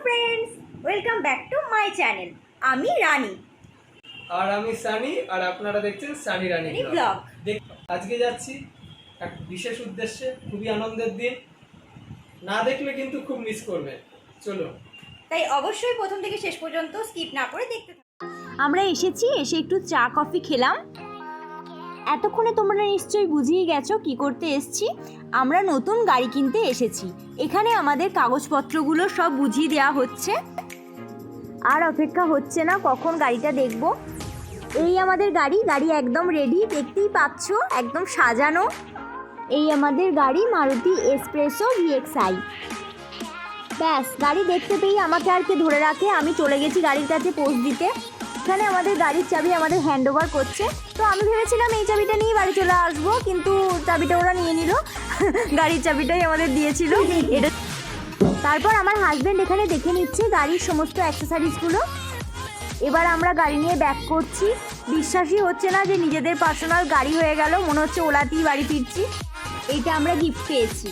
Friends, welcome back to my channel. আমি রানী আর আমি সানি, আর আপনারা দেখছেন সানি রানী ব্লগ। আজকে যাচ্ছি এক বিশেষ উদ্দেশ্যে, খুবই আনন্দের দিন, না দেখলে কিন্তু খুব মিস করবে। চলো, তাই অবশ্যই প্রথম থেকে শেষ পর্যন্ত স্কিপ না করে দেখতে থাকো। আমরা এসে একটু চা কফি খেলাম। এতক্ষণে তোমরা নিশ্চয়ই বুঝিয়ে গেছো কি করতে এসেছি। আমরা নতুন গাড়ি কিনতে এসেছি। এখানে আমাদের কাগজপত্রগুলো সব বুঝিয়ে দেওয়া হচ্ছে। আর অপেক্ষা হচ্ছে না কখন গাড়িটা দেখব। এই আমাদের গাড়ি একদম রেডি, দেখতেই পাচ্ছ, একদম সাজানো। এই আমাদের গাড়ি মারুতি এসপ্রেসো VXI। ব্যাস, গাড়ি দেখতে পেয়েই আমাকে আর কে ধরে রাখে। আমি চলে গেছি গাড়ির কাছে পোস্ট দিতে। এখানে আমাদের গাড়ির চাবি আমাদের হ্যান্ড ওভার করছে। তো আমি ভেবেছিলাম এই চাবিটা নিয়ে বাড়ি চলে আসবো, কিন্তু চাবিটা ওরা নিয়ে নিল। গাড়ির চাবিটাই আমাদের দিয়েছিল এটা। তারপর আমার হাজব্যান্ড এখানে দেখে নিচ্ছে গাড়ির সমস্ত অ্যাক্সেসরিজগুলো। এবার আমরা গাড়ি নিয়ে ব্যাক করছি। বিশ্বাসই হচ্ছে না যে নিজেদের পার্সোনাল গাড়ি হয়ে গেল, মনে হচ্ছে ওলাতেই বাড়ি ফিরছি। এইটা আমরা গিফট পেয়েছি।